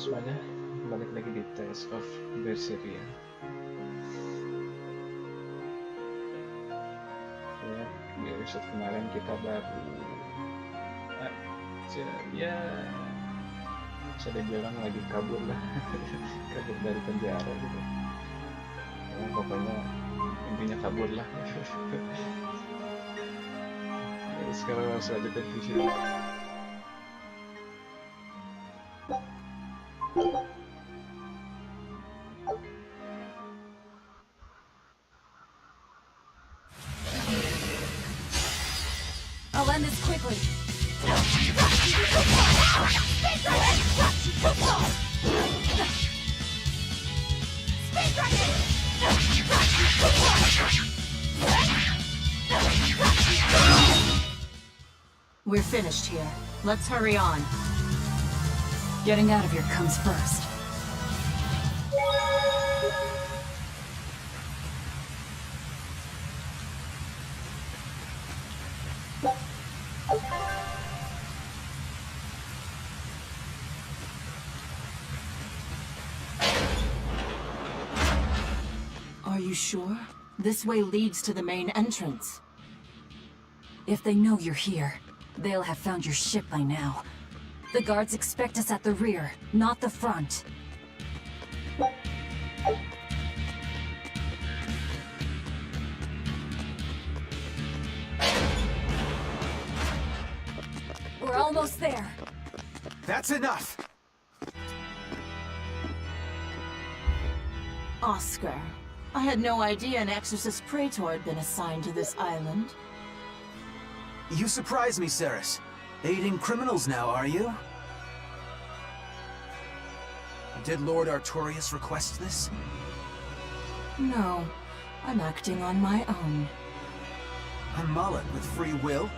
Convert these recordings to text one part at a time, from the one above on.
semuanya, balik lagi di Tales of Berseria. Ya, di episode kemarin kita baru ya bisa dibilang lagi kabur lah. Kabur dari penjara gitu ya, pokoknya intinya kabur lah. Ya, sekarang langsung aja ke sini. I'll end this quickly. We're finished here. Let's hurry on. Getting out of here comes first. Are you sure? This way leads to the main entrance. If they know you're here, they'll have found your ship by now. The guards expect us at the rear, not the front. We're almost there. That's enough! Oscar, I had no idea an Exorcist Praetor had been assigned to this island. You surprise me, Ceres. Aiding criminals now, are you? Did Lord Artorius request this? No, I'm acting on my own. A mullet with free will?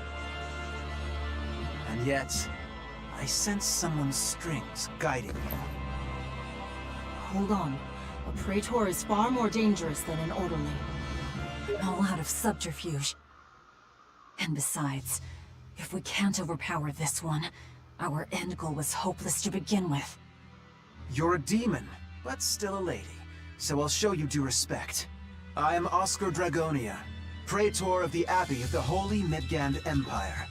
And yet, I sense someone's strings guiding you. Hold on. A Praetor is far more dangerous than an orderly. All out of subterfuge. And besides, if we can't overpower this one, our end goal was hopeless to begin with. You're a demon, but still a lady, so I'll show you due respect. I am Oscar Dragonia, Praetor of the Abbey of the Holy Midgand Empire.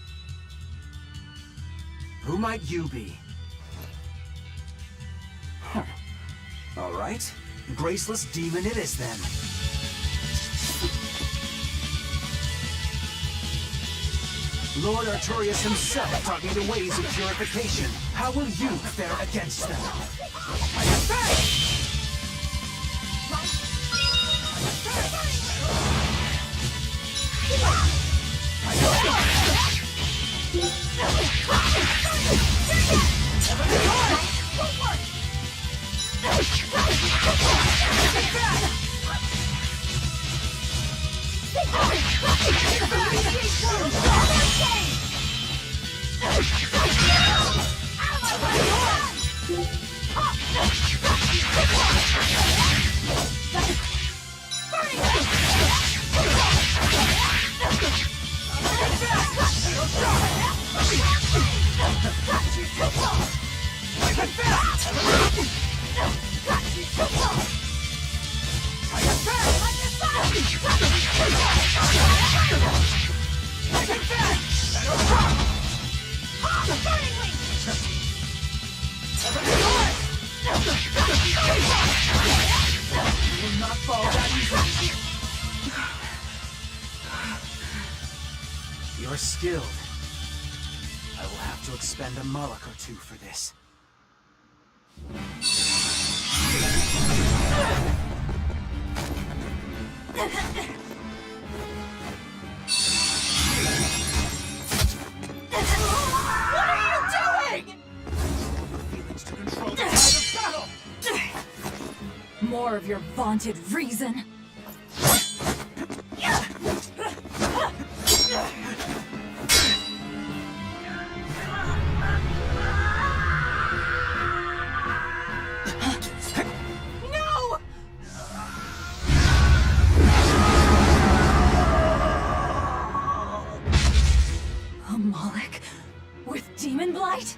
Who might you be? Huh. All right. Graceless demon it is then. Lord Artorius himself taught me the ways of purification. How will you fare against them? You're skilled. I will have to expend a mullock or two for this. What are you doing? Feelings to control the tide of battle! More of your vaunted reason. No! A Moloch with demon blight?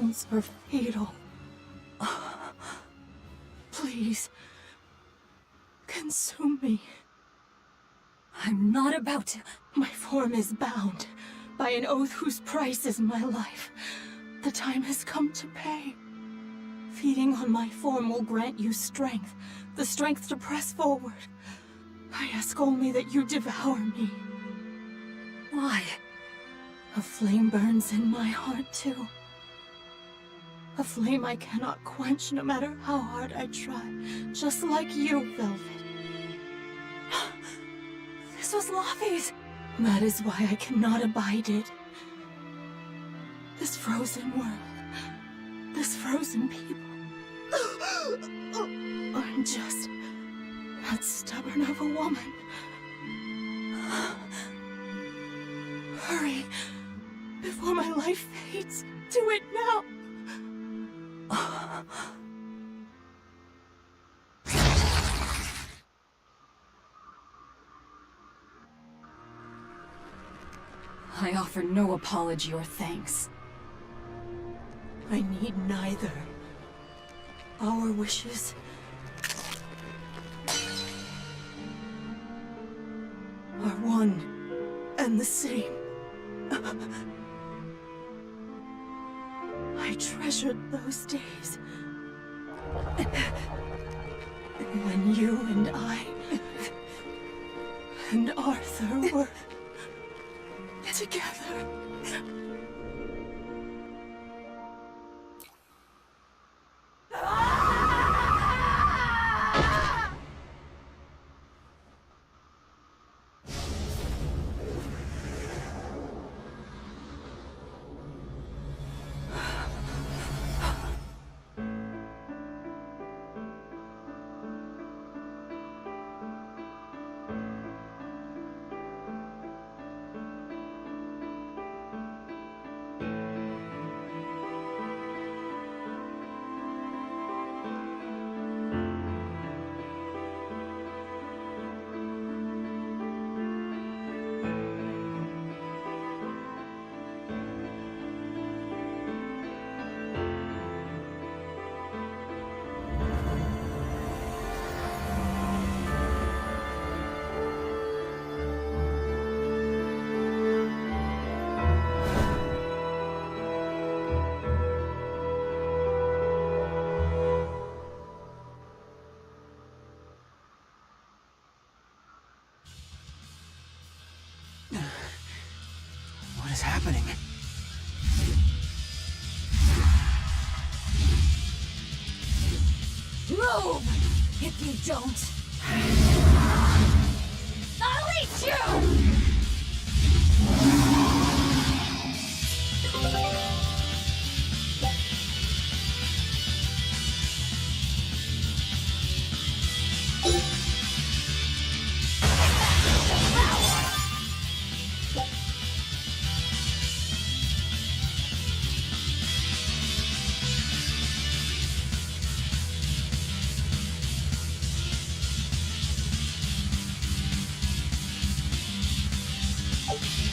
wounds are fatal. Please, consume me. I'm not about to. My form is bound by an oath whose price is my life. The time has come to pay. Feeding on my form will grant you strength, the strength to press forward. I ask only that you devour me. Why? A flame burns in my heart too. A flame I cannot quench no matter how hard I try, just like you, Velvet. This was Laufey's. That is why I cannot abide it. This frozen world, this frozen people. I'm just that stubborn of a woman. Hurry, before my life fades. Do it now. I offer no apology or thanks. I need neither. Our wishes are one and the same. I treasured those days when you and I and Arthur were together. What is happening? Move! If you don't, I'll eat you!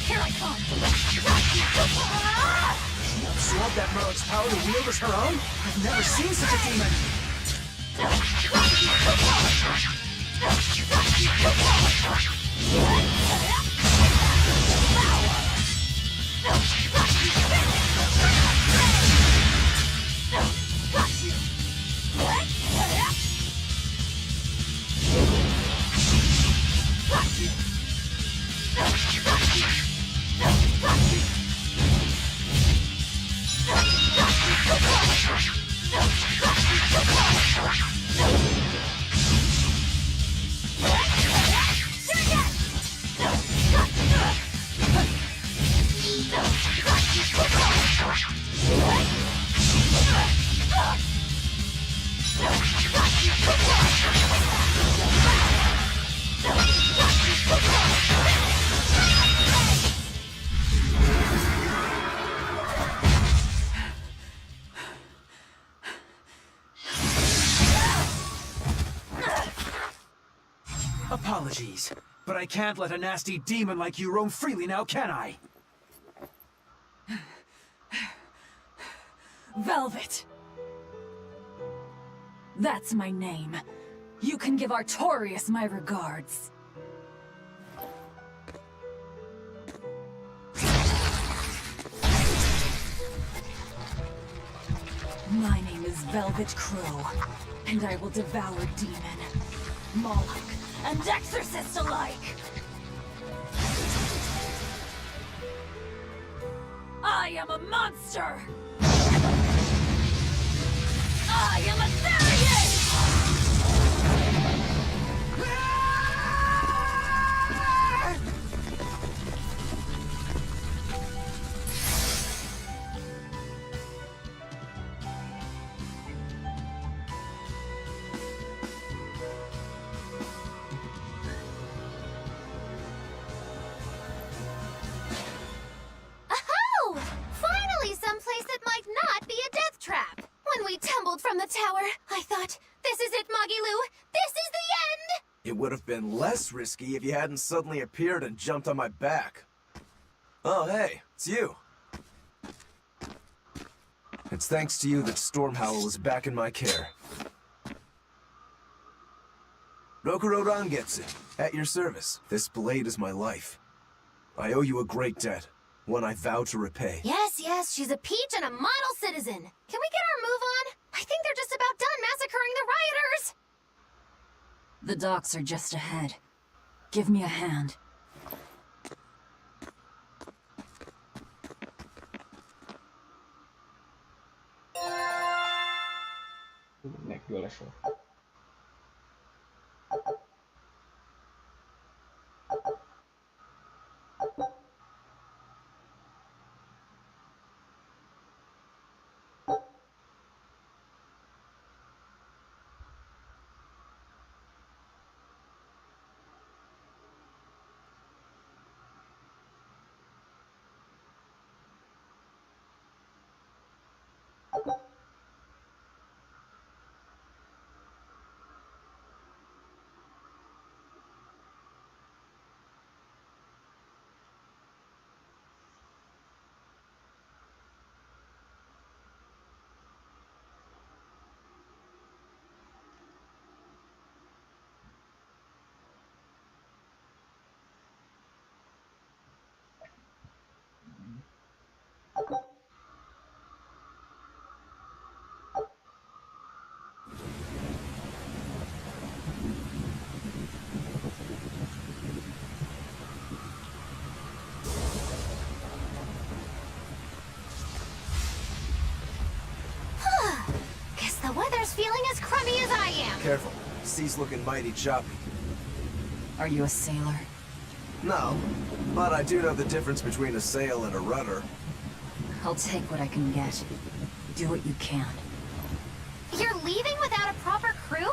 Here I come! She absorbed that Merlic's power to wield as her own? I've never seen such a demon! Apologies, but I can't let a nasty demon like you roam freely now, can I? Velvet. That's my name. You can give Artorias my regards. My name is Velvet Crow, and I will devour demon, Moloch, and exorcist alike! I am a monster! I am a Therian! From the tower, I thought, this is it, Magilu! This is the end! It would have been less risky if you hadn't suddenly appeared and jumped on my back. Oh, hey, it's you. It's thanks to you that Stormhowl is back in my care. Rokuro Rangetsu, at your service. This blade is my life. I owe you a great debt, one I vow to repay. Yes, she's a peach and a model citizen. Can we get our move on? I think they're just about done massacring the rioters! The docks are just ahead. Give me a hand. Naik 2 level. Guess the weather's feeling as crummy as I am. Careful, sea's looking mighty choppy. Are you a sailor? No, but I do know the difference between a sail and a rudder. I'll take what I can get. Do what you can. You're leaving without a proper crew?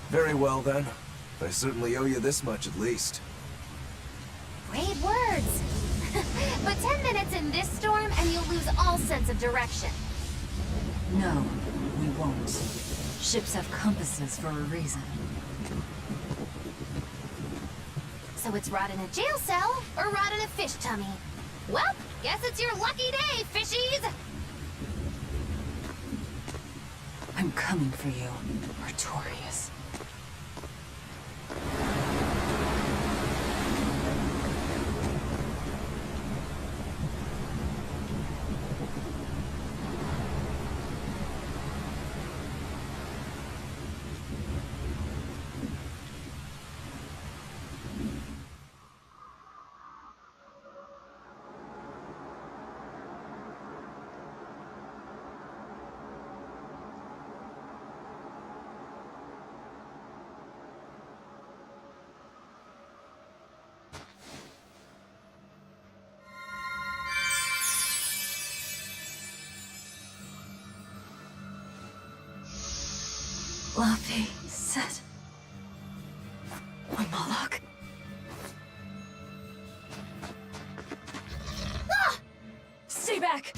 Very well then. I certainly owe you this much at least. Brave words. But 10 minutes in this storm and you'll lose all sense of direction. No, we won't. Ships have compasses for a reason. So it's rot in a jail cell or rot in a fish tummy. Well, guess it's your lucky day, fishies! I'm coming for you, Artorias. Laufey said... On Moloch? Ah! Stay back!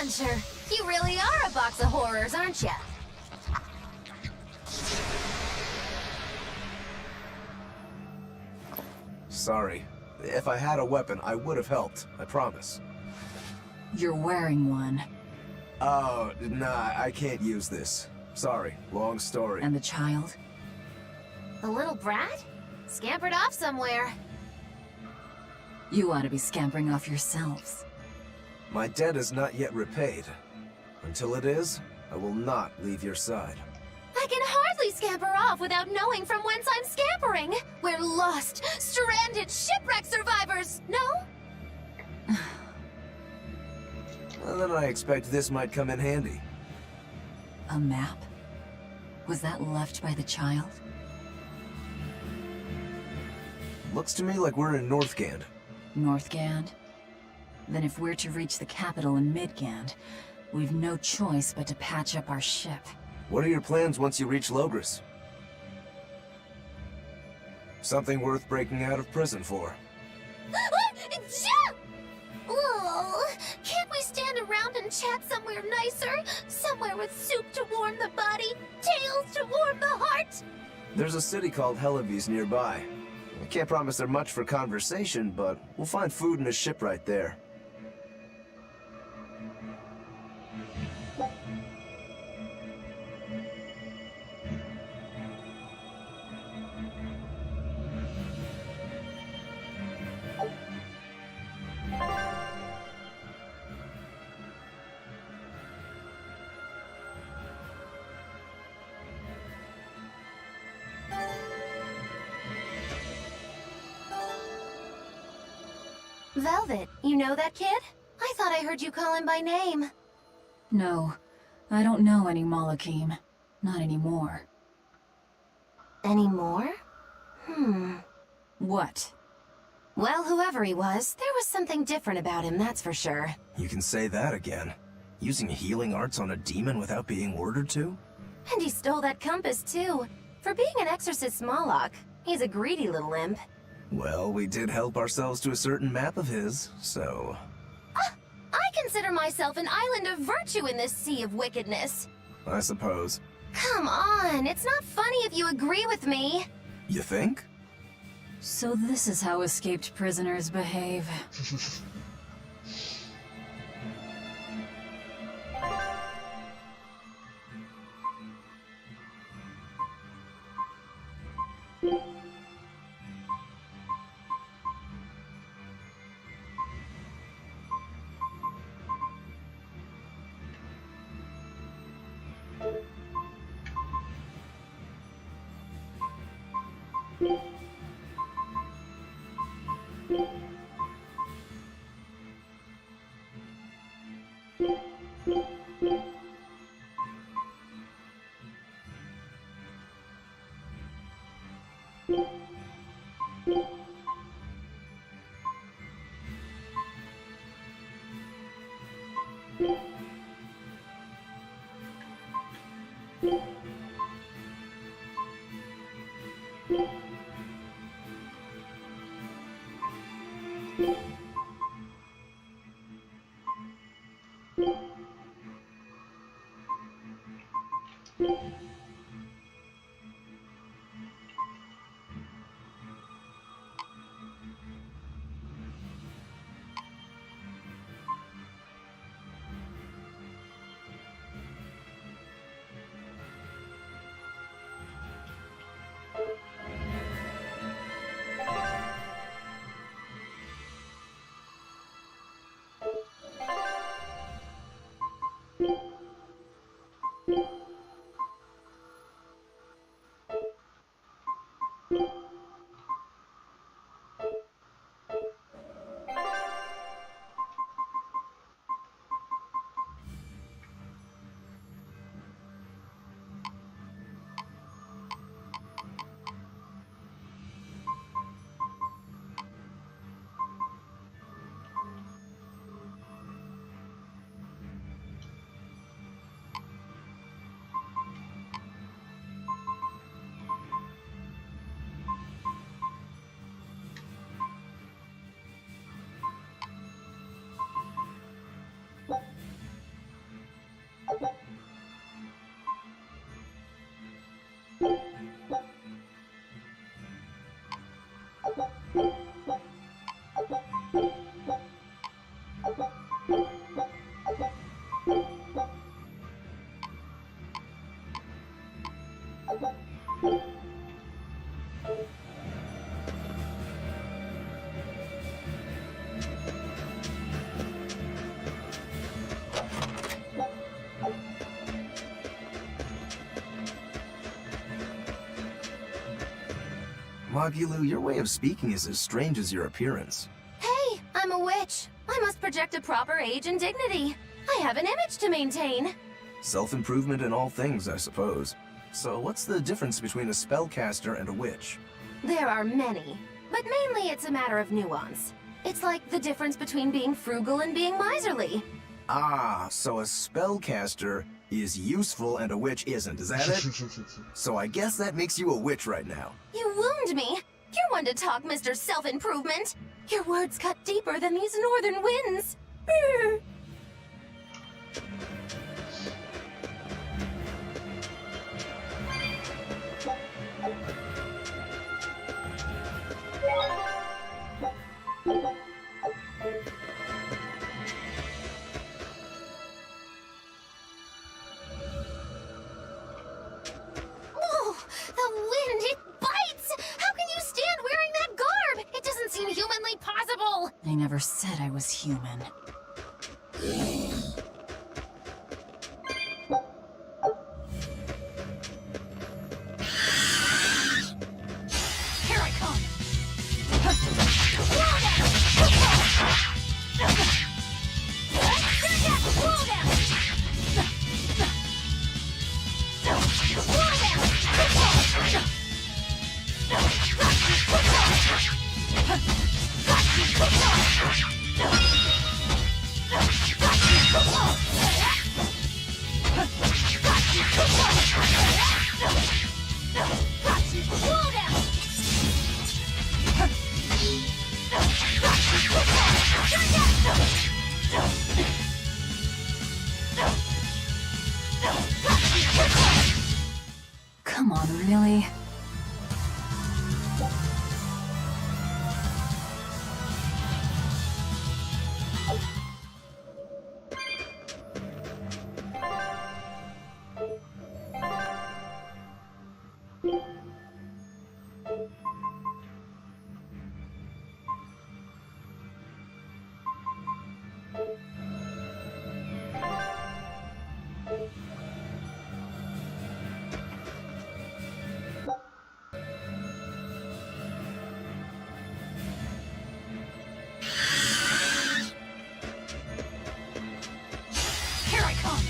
adventure. You really are a box of horrors, aren't you? Sorry. If I had a weapon, I would have helped. I promise. You're wearing one. Oh, nah, I can't use this. Sorry, long story. And the child? The little brat? Scampered off somewhere. You ought to be scampering off yourselves. My debt is not yet repaid. Until it is, I will not leave your side. I can hardly scamper off without knowing from whence I'm scampering. We're lost, stranded shipwreck survivors, no? Well, then I expect this might come in handy. A map? Was that left by the child? Looks to me like we're in Northgand. Northgand? Then if we're to reach the capital in Midgand, we've no choice but to patch up our ship. What are your plans once you reach Logris? Something worth breaking out of prison for. Oh, can't we stand around and chat somewhere nicer? Somewhere with soup to warm the body, tales to warm the heart? There's a city called Helavis nearby. I can't promise they're much for conversation, but we'll find food and a ship right there. Velvet, you know that kid? I thought I heard you call him by name. No, I don't know any Malakim. Not anymore. Anymore? What? Well, whoever he was, there was something different about him, that's for sure. You can say that again. Using healing arts on a demon without being ordered to? And he stole that compass, too. For being an exorcist Moloch, he's a greedy little imp. Well, we did help ourselves to a certain map of his, so... I consider myself an island of virtue in this sea of wickedness. I suppose. Come on, it's not funny if you agree with me. You think? So this is how escaped prisoners behave. Magilou, your way of speaking is as strange as your appearance. Hey, I'm a witch. I must project a proper age and dignity. I have an image to maintain. Self-improvement in all things, I suppose. So what's the difference between a spellcaster and a witch? There are many, but mainly it's a matter of nuance. It's like the difference between being frugal and being miserly. Ah, so a spellcaster is useful and a witch isn't, is that it? So I guess that makes you a witch right now. You wound me. You're one to talk, Mr. Self-Improvement. Your words cut deeper than these northern winds. Brr. Oh, the wind, it bites! How can you stand wearing that garb? It doesn't seem humanly possible. I never said I was human. Here I come. Come on, really? Here I come.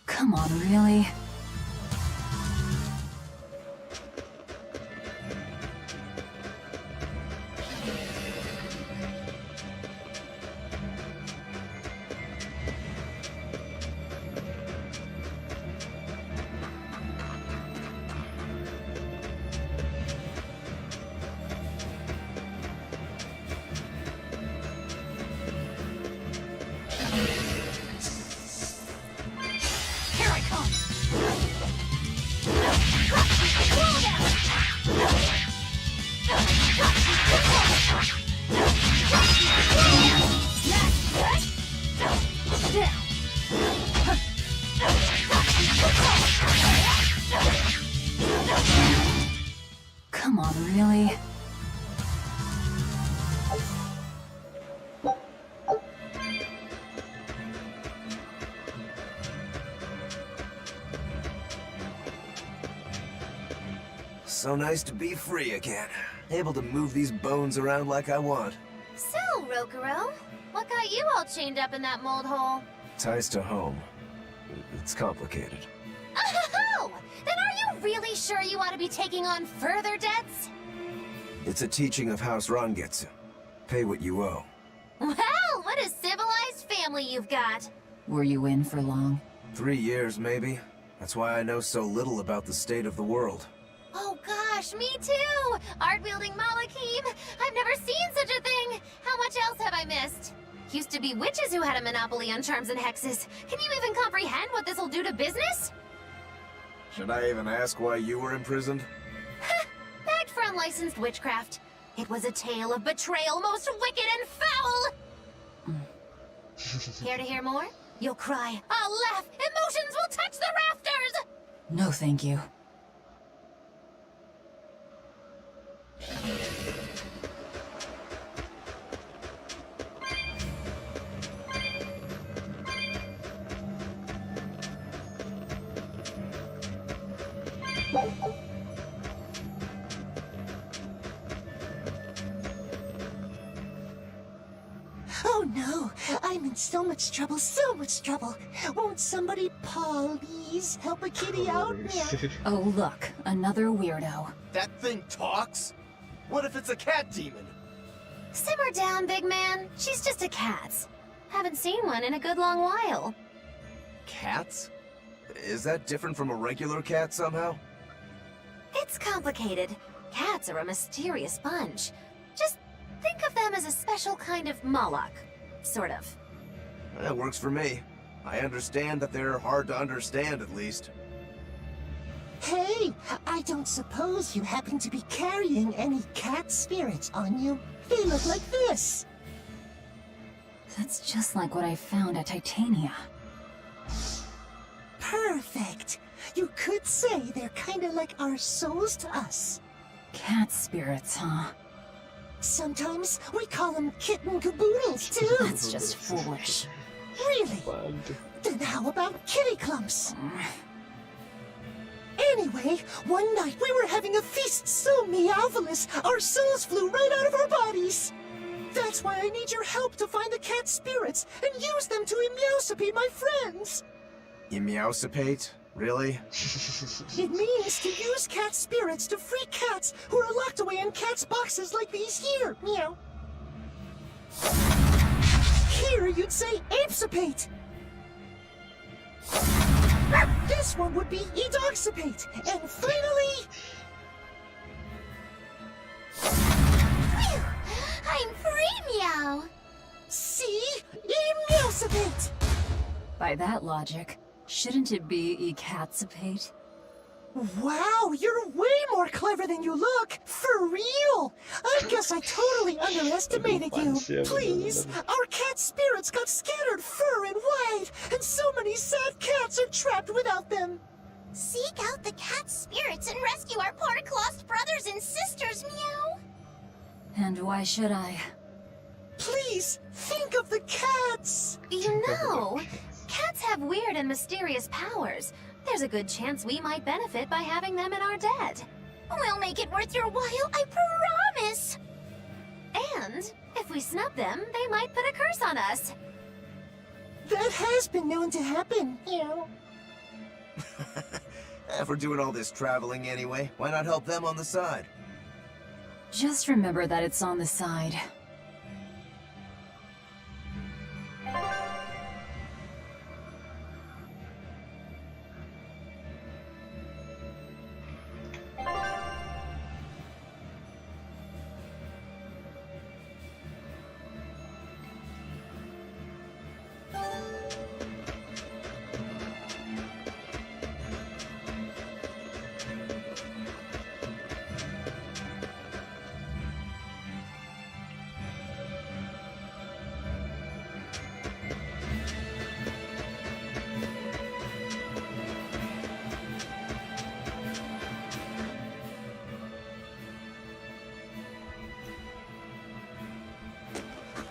Come on, really? Here I come. Come on, really? So nice to be free again. Able to move these bones around like I want. So, Rokuro, what got you all chained up in that mold hole? Ties to home. It's complicated. Oh, then are you really sure you want to be taking on further debts? It's a teaching of House Rangetsu. Pay what you owe. Well, what a civilized family you've got. Were you in for long? 3 years, maybe. That's why I know so little about the state of the world. Oh gosh, me too! Art-wielding Malakim! I've never seen such a thing! How much else have I missed? Used to be witches who had a monopoly on charms and hexes. Can you even comprehend what this'll do to business? Should I even ask why you were imprisoned? Bagged for unlicensed witchcraft. It was a tale of betrayal most wicked and foul! Care to hear more? You'll cry, I'll laugh, emotions will touch the rafters! No, thank you. Oh no, I'm in so much trouble, so much trouble. Won't somebody please help a kitty out? Yeah. Oh, look, another weirdo. That thing talks? What if it's a cat demon? Simmer down, big man. She's just a cat. Haven't seen one in a good long while. Cats? Is that different from a regular cat somehow? It's complicated. Cats are a mysterious bunch. Just think of them as a special kind of Moloch. Sort of. That works for me. I understand that they're hard to understand, at least. Hey, I don't suppose you happen to be carrying any cat spirits on you? They look like this. That's just like what I found at Titania. Perfect. You could say they're kinda like our souls to us. Cat spirits, huh? Sometimes we call them kitten caboodles, too. That's just foolish. Really? Apaan tuh? Then how about kitty clumps? Anyway, one night we were having a feast so meowvelous, our souls flew right out of our bodies. That's why I need your help to find the cat spirits and use them to emeosipate my friends. Emeosipate? Really? It means to use cat spirits to free cats who are locked away in cats' boxes like these here. Meow. Here you'd say apesipate. This one would be edoxipate. And finally... Phew! I'm free, meow! see? Emeosipate. By that logic, shouldn't it be ecatsipate? Wow, you're way more clever than you look! For real! I guess I totally underestimated you. Please, our cat spirits got scattered far and wide, and so many sad cats are trapped without them. Seek out the cat spirits and rescue our poor lost brothers and sisters, meow! And why should I? Please, think of the cats! You know, cats have weird and mysterious powers. There's a good chance we might benefit by having them in our debt. We'll make it worth your while, I promise! And if we snub them, they might put a curse on us. That has been known to happen, you know. If we're doing all this traveling anyway, why not help them on the side? Just remember that it's on the side.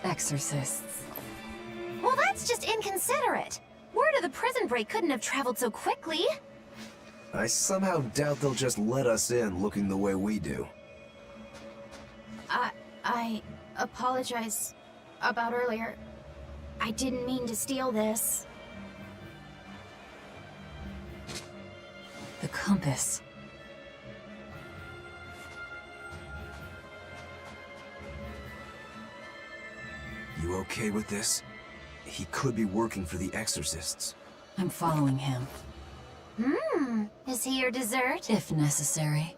Exorcists. Well, that's just inconsiderate. Word of the prison break couldn't have traveled so quickly. I somehow doubt they'll just let us in looking the way we do. I apologize about earlier. I didn't mean to steal this. The compass. You okay with this? He could be working for the exorcists. I'm following him, Is he your dessert? if necessary.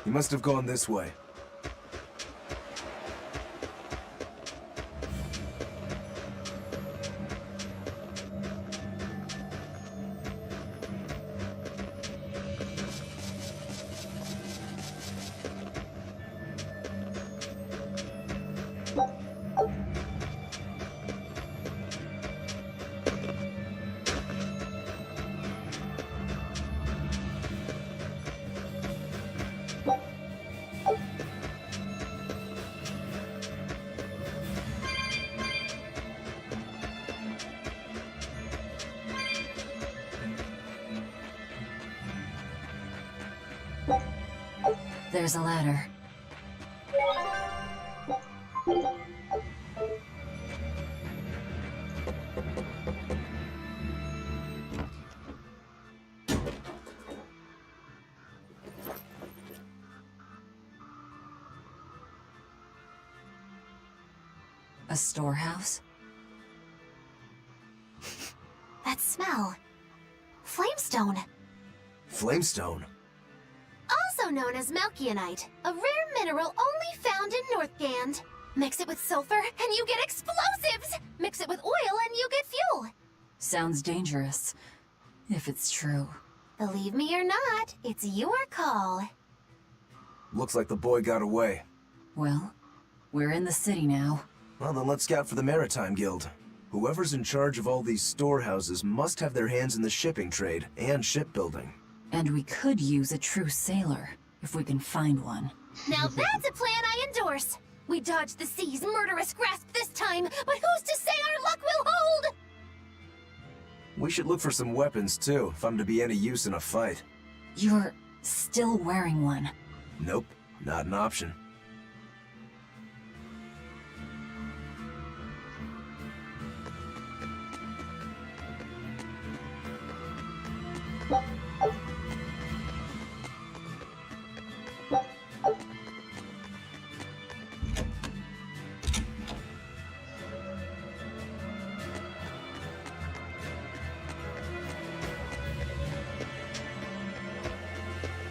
He must have gone this way. There's a ladder. A storehouse? That smell. Flamestone. Flamestone? Also known as Malkionite, a rare mineral only found in Northgand. Mix it with sulfur and you get explosives! Mix it with oil and you get fuel! Sounds dangerous. If it's true. Believe me or not, it's your call. Looks like the boy got away. Well, we're in the city now. Well, then let's scout for the Maritime Guild. Whoever's in charge of all these storehouses must have their hands in the shipping trade and shipbuilding. And we could use a true sailor, if we can find one. Now that's a plan I endorse! We dodged the sea's murderous grasp this time, but who's to say our luck will hold? We should look for some weapons, too, if I'm to be any use in a fight. You're still wearing one. Nope, not an option.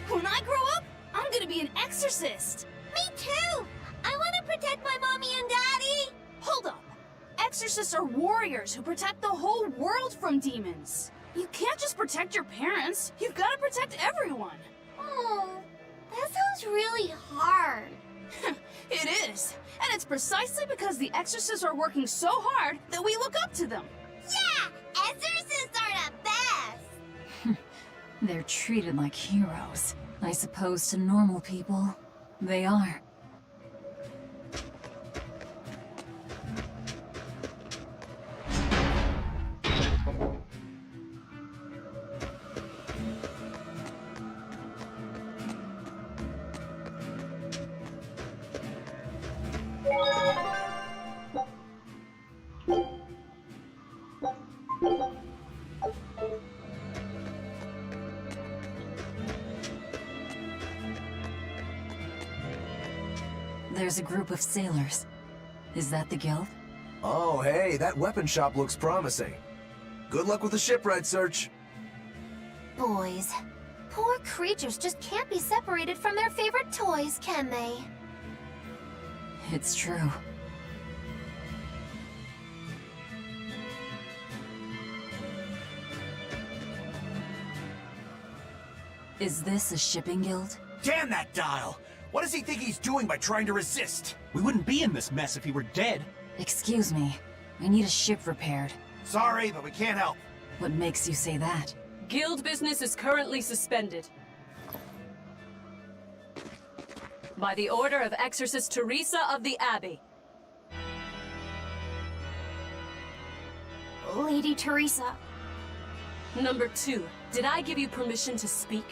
When I grow up, I'm gonna be an exorcist. Me too! I want to protect my mommy and daddy! Hold up. Exorcists are warriors who protect the whole world from demons. You can't just protect your parents. You've got to protect everyone. Oh, that sounds really hard. It is. And it's precisely because the exorcists are working so hard that we look up to them. Yeah! Exorcists are the best! They're treated like heroes. I suppose to normal people, they are. There's a group of sailors. Is that the guild? Oh, hey, that weapon shop looks promising. Good luck with the shipwright search. Boys, poor creatures just can't be separated from their favorite toys, can they? It's true. Is this a shipping guild? Damn that dial! What does he think he's doing by trying to resist? We wouldn't be in this mess if he were dead. Excuse me. I need a ship repaired. Sorry, but we can't help. What makes you say that? Guild business is currently suspended. By the order of Exorcist Teresa of the Abbey. Lady Teresa. Number 2, did I give you permission to speak?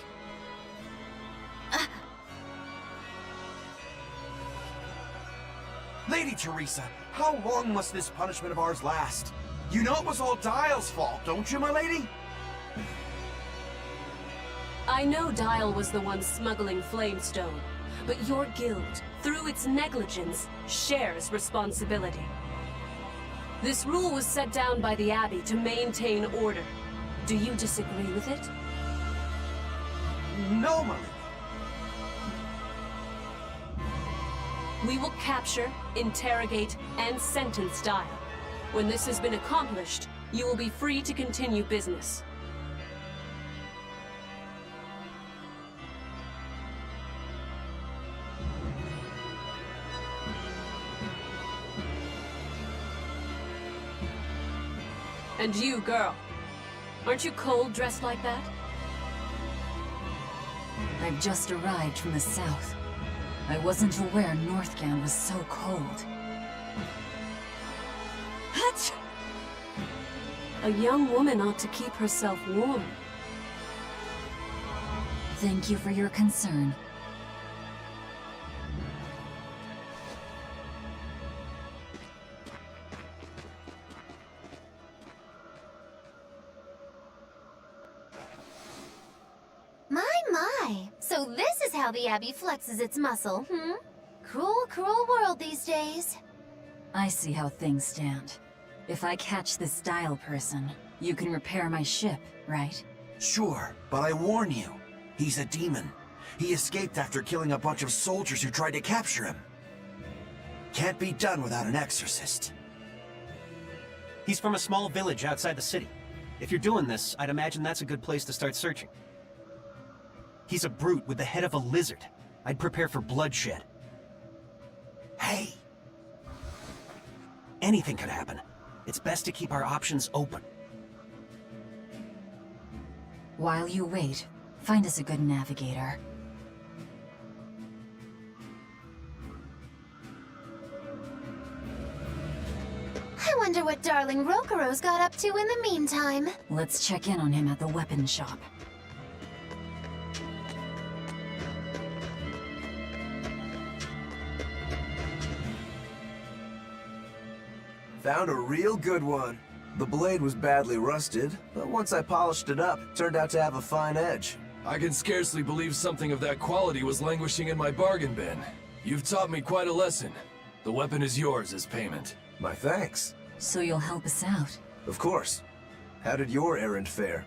Lady Teresa, how long must this punishment of ours last? You know it was all Dial's fault, don't you, my lady? I know Dial was the one smuggling Flamestone, but your guild, through its negligence, shares responsibility. This rule was set down by the Abbey to maintain order. Do you disagree with it? No, my lady. We will capture, interrogate, and sentence Dial. When this has been accomplished, you will be free to continue business. And you, girl. Aren't you cold dressed like that? I've just arrived from the south. I wasn't aware Northgand was so cold. What? A young woman ought to keep herself warm. Thank you for your concern. My. So this is how the Abbey flexes its muscle, hmm? Cruel world these days. I see how things stand. If I catch this Dial person, you can repair my ship, right? Sure, but I warn you, he's a demon. He escaped after killing a bunch of soldiers who tried to capture him. Can't be done without an exorcist. He's from a small village outside the city. If you're doing this, I'd imagine that's a good place to start searching. He's a brute with the head of a lizard. I'd prepare for bloodshed. Hey! Anything could happen. It's best to keep our options open. While you wait, find us a good navigator. I wonder what darling Rokuro's got up to in the meantime. Let's check in on him at the weapon shop. Found a real good one. The blade was badly rusted, but once I polished it up, it turned out to have a fine edge. I can scarcely believe something of that quality was languishing in my bargain bin. You've taught me quite a lesson. The weapon is yours as payment. My thanks. So you'll help us out? Of course. How did your errand fare?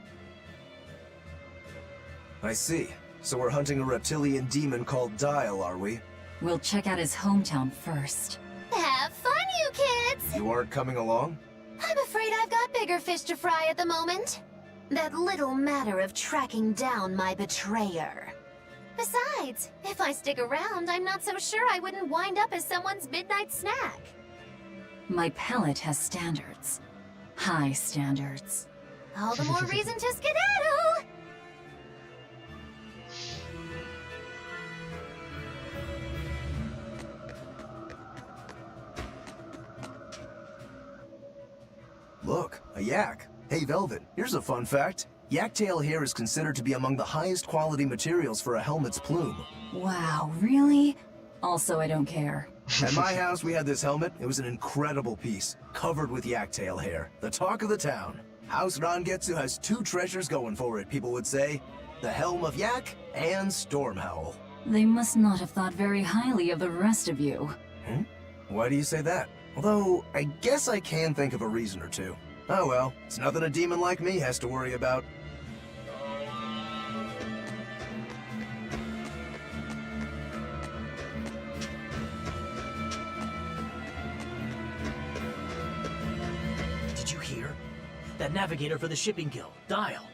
I see. So we're hunting a reptilian demon called Dial, are we? We'll check out his hometown first. Have fun, you kids! You aren't coming along? I'm afraid I've got bigger fish to fry at the moment. That little matter of tracking down my betrayer. Besides, if I stick around, I'm not so sure I wouldn't wind up as someone's midnight snack. My palate has standards. High standards. All the more reason to skedaddle! Look, a yak. Hey, Velvet, here's a fun fact. Yak-tail hair is considered to be among the highest quality materials for a helmet's plume. Wow, really? Also, I don't care. At my house, we had this helmet. It was an incredible piece, covered with yak-tail hair. The talk of the town. House Rangetsu has two treasures going for it, people would say. The Helm of Yak and Stormhowl. They must not have thought very highly of the rest of you. Why do you say that? Although, I guess I can think of a reason or two. Oh well, it's nothing a demon like me has to worry about. Did you hear? That navigator for the shipping guild, Dial.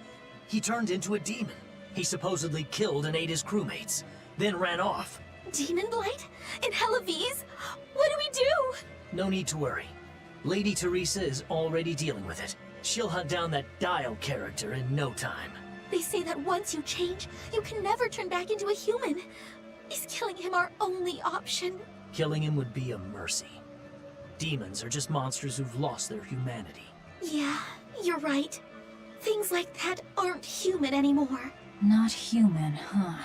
He turned into a demon. He supposedly killed and ate his crewmates, then ran off. Demon Blight? In Helaviz? What do we do? No need to worry. Lady Teresa is already dealing with it. She'll hunt down that Dial character in no time. They say that once you change, you can never turn back into a human. Is killing him our only option? Killing him would be a mercy. Demons are just monsters who've lost their humanity. Yeah, you're right. Things like that aren't human anymore. Not human, huh?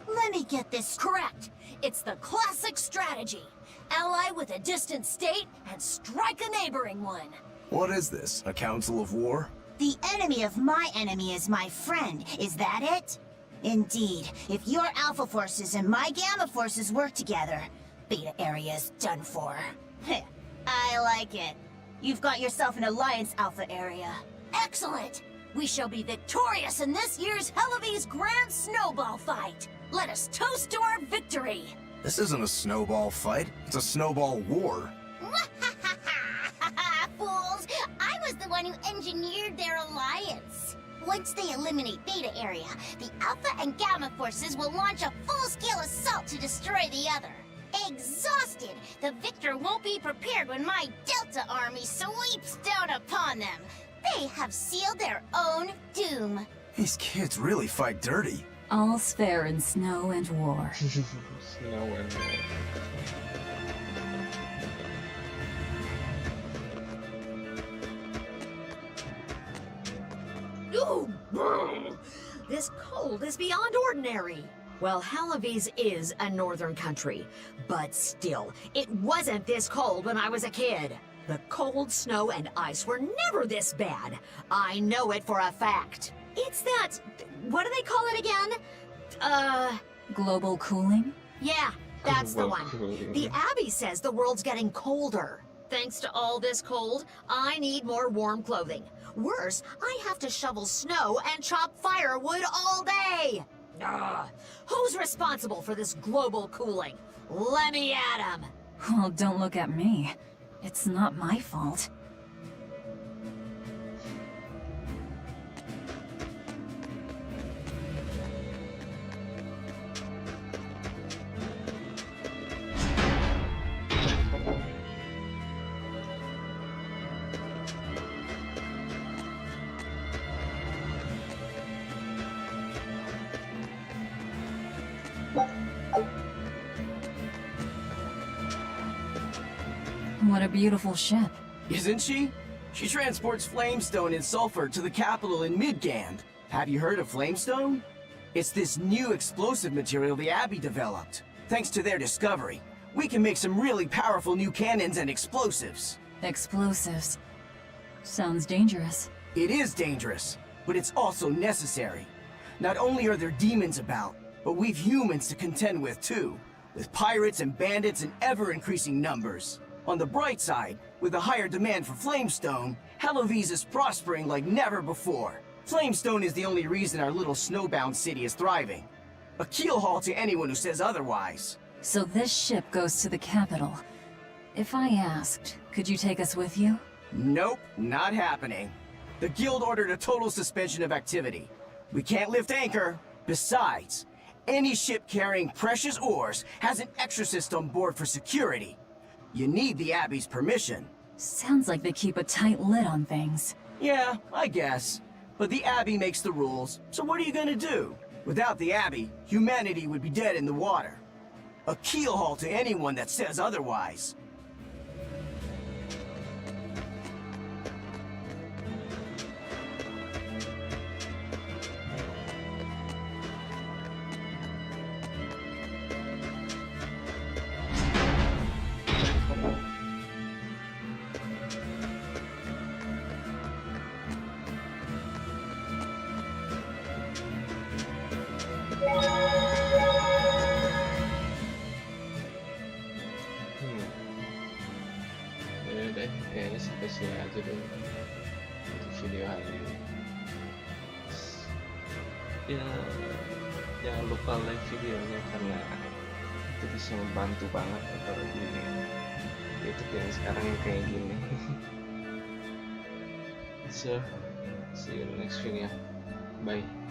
Let me get this correct. It's the classic strategy. Ally with a distant state and strike a neighboring one. What is this? A council of war? The enemy of my enemy is my friend. Is that it? Indeed. If your Alpha forces and my Gamma forces work together, Beta Area's done for. I like it. You've got yourself an alliance, Alpha Area. Excellent! We shall be victorious in this year's Hellavy's Grand Snowball Fight. Let us toast to our victory! This isn't a snowball fight. It's a snowball war. Fools! I was the one who engineered their alliance. Once they eliminate Beta Area, the Alpha and Gamma forces will launch a full-scale assault to destroy the other. Exhausted, the victor won't be prepared when my Delta army sweeps down upon them. They have sealed their own doom. These kids really fight dirty. All's fair in snow and war. Snow and war. Ooh, brr. This cold is beyond ordinary. Well, Hellavy's is a northern country, but still, it wasn't this cold when I was a kid. The cold, snow, and ice were never this bad. I know it for a fact. It's that... what do they call it again? Global cooling? Yeah, that's the Global one. cooling. The Abbey says the world's getting colder. Thanks to all this cold, I need more warm clothing. Worse, I have to shovel snow and chop firewood all day. Ugh. Who's responsible for this global cooling? Let me at 'em. Well, don't look at me. It's not my fault. What a beautiful ship. Isn't she? She transports flamestone and sulfur to the capital in Midgand. Have you heard of flamestone? It's this new explosive material the Abbey developed. Thanks to their discovery, we can make some really powerful new cannons and explosives. Explosives. Sounds dangerous. It is dangerous, but it's also necessary. Not only are there demons about, but we've humans to contend with too, with pirates and bandits in ever-increasing numbers. On the bright side, with a higher demand for flamestone, Hellavy's is prospering like never before. Flamestone is the only reason our little snowbound city is thriving. A keelhaul to anyone who says otherwise. So this ship goes to the capital. If I asked, could you take us with you? Nope, not happening. The guild ordered a total suspension of activity. We can't lift anchor. Besides, any ship carrying precious ores has an exorcist on board for security. You need the Abbey's permission. Sounds like they keep a tight lid on things. Yeah, I guess. But the Abbey makes the rules, so what are you gonna do? Without the Abbey, humanity would be dead in the water. A keelhaul to anyone that says otherwise. Ya deh, kayaknya sampai sini aja dulu untuk video hari ini. Ya, jangan lupa like videonya karena itu bisa membantu banget apalagi di YouTube yang sekarang kayak gini. So, see you in the next video. Bye.